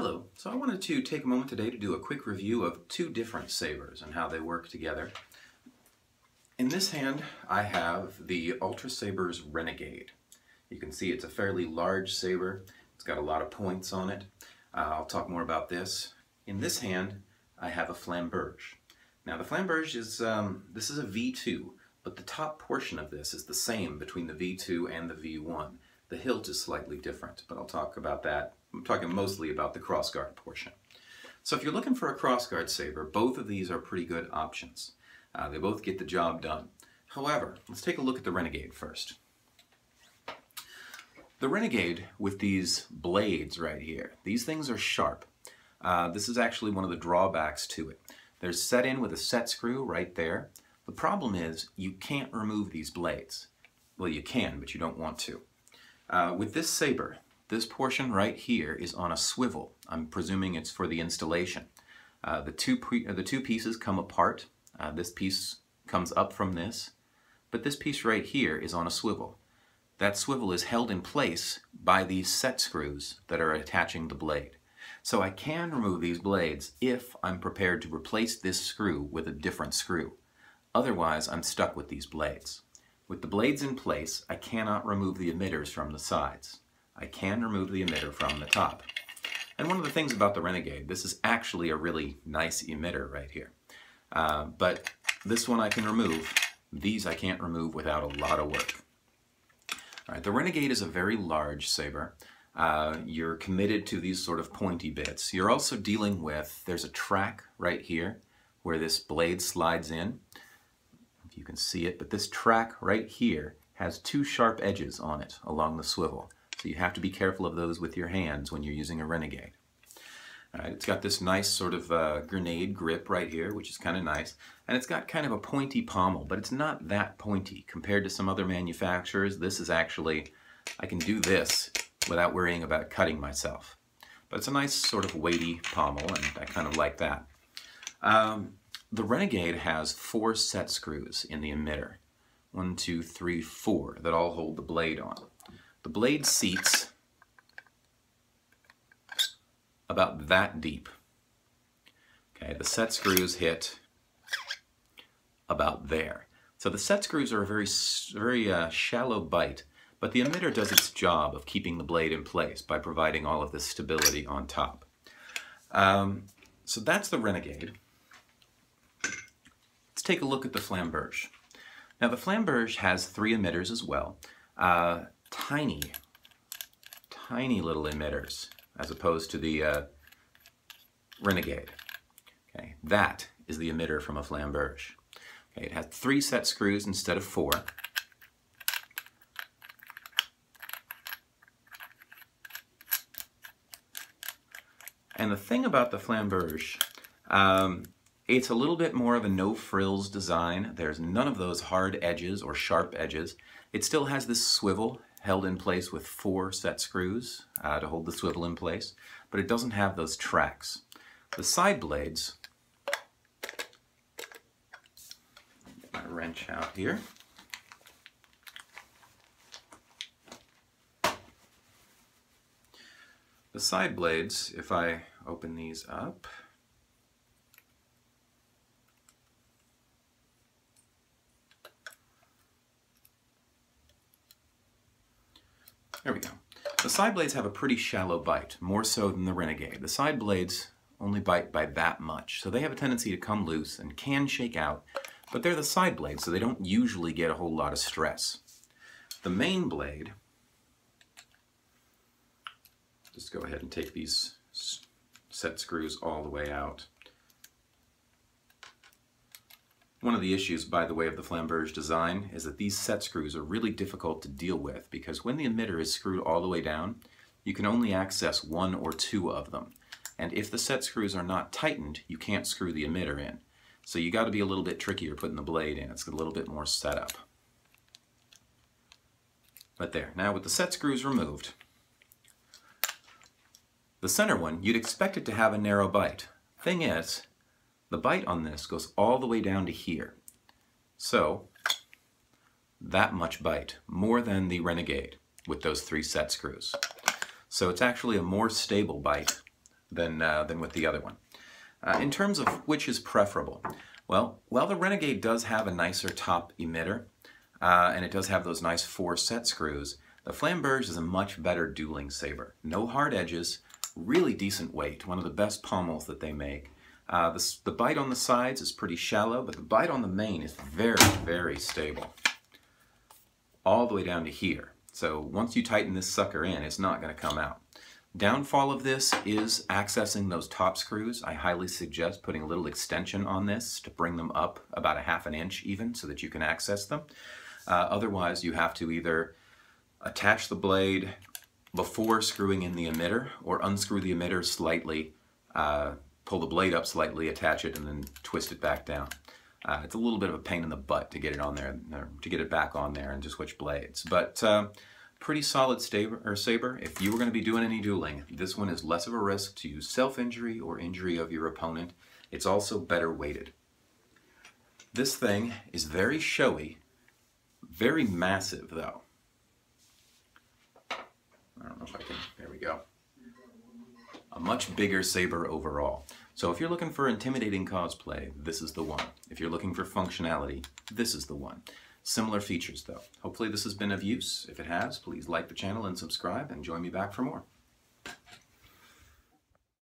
Hello, so I wanted to take a moment today to do a quick review of two different sabers and how they work together. In this hand I have the Ultrasabers Renegade. You can see it's a fairly large saber. It's got a lot of points on it. I'll talk more about this. In this hand I have a Flamberge. Now the Flamberge is, this is a V2, but the top portion of this is the same between the V2 and the V1. The hilt is slightly different, but I'll talk about that. I'm talking mostly about the crossguard portion. So if you're looking for a crossguard saber, both of these are pretty good options. They both get the job done. However, let's take a look at the Renegade first. The Renegade with these blades right here, these things are sharp. This is actually one of the drawbacks to it. They're set in with a set screw right there. The problem is you can't remove these blades. Well, you can, but you don't want to. With this saber, this portion right here is on a swivel. I'm presuming it's for the installation. The two pieces come apart. This piece comes up from this, but this piece right here is on a swivel. That swivel is held in place by these set screws that are attaching the blade. So I can remove these blades if I'm prepared to replace this screw with a different screw. Otherwise, I'm stuck with these blades. With the blades in place, I cannot remove the emitters from the sides. I can remove the emitter from the top. And one of the things about the Renegade, this is actually a really nice emitter right here. But this one I can remove. These I can't remove without a lot of work. All right, the Renegade is a very large saber. You're committed to these sort of pointy bits. You're also dealing with, there's a track right here where this blade slides in. You can see it, but this track right here has two sharp edges on it along the swivel. So you have to be careful of those with your hands when you're using a Renegade. All right, it's got this nice sort of grenade grip right here, which is kind of nice. And it's got kind of a pointy pommel, but it's not that pointy. Compared to some other manufacturers, this is actually, I can do this without worrying about cutting myself. But it's a nice sort of weighty pommel, and I kind of like that. The Renegade has 4 set screws in the emitter. 1, 2, 3, 4 that all hold the blade on. The blade seats about that deep. Okay, the set screws hit about there. So the set screws are a very shallow bite, but the emitter does its job of keeping the blade in place by providing all of this stability on top. So that's the Renegade. Let's take a look at the Flamberge. Now the Flamberge has 3 emitters as well. Tiny little emitters as opposed to the Renegade. Okay, that is the emitter from a Flamberge. Okay, it has 3 set screws instead of 4. And the thing about the Flamberge, it's a little bit more of a no-frills design. There's none of those hard edges or sharp edges. It still has this swivel held in place with 4 set screws to hold the swivel in place, but it doesn't have those tracks. The side blades, get my wrench out here. The side blades, if I open these up, there we go. The side blades have a pretty shallow bite, more so than the Renegade. The side blades only bite by that much, so they have a tendency to come loose and can shake out, but they're the side blades, so they don't usually get a whole lot of stress. The main blade, just go ahead and take these set screws all the way out. One of the issues, by the way, of the Flamberge design is that these set screws are really difficult to deal with because when the emitter is screwed all the way down, you can only access 1 or 2 of them. And if the set screws are not tightened, you can't screw the emitter in. So you got to be a little bit trickier putting the blade in. It's a little bit more setup. But there. Now with the set screws removed, the center one, you'd expect it to have a narrow bite. Thing is, the bite on this goes all the way down to here. So, that much bite, more than the Renegade with those 3 set screws. So it's actually a more stable bite than with the other one. In terms of which is preferable, well, while the Renegade does have a nicer top emitter, and it does have those nice 4 set screws, the Flamberge is a much better dueling saber. No hard edges, really decent weight, one of the best pommels that they make. The bite on the sides is pretty shallow, but the bite on the main is very, very stable. All the way down to here. So once you tighten this sucker in, it's not going to come out. Downfall of this is accessing those top screws. I highly suggest putting a little extension on this to bring them up about a ½ inch even so that you can access them. Otherwise, you have to either attach the blade before screwing in the emitter or unscrew the emitter slightly, pull the blade up slightly, attach it, and then twist it back down. It's a little bit of a pain in the butt to get it on there, to get it back on there and to switch blades. But pretty solid saber. If you were going to be doing any dueling, this one is less of a risk to use self-injury or injury of your opponent. It's also better weighted. This thing is very showy, very massive though. I don't know if I can, there we go. A much bigger saber overall. So if you're looking for intimidating cosplay, this is the one. If you're looking for functionality, this is the one. Similar features though. Hopefully this has been of use. If it has, please like the channel and subscribe and join me back for more.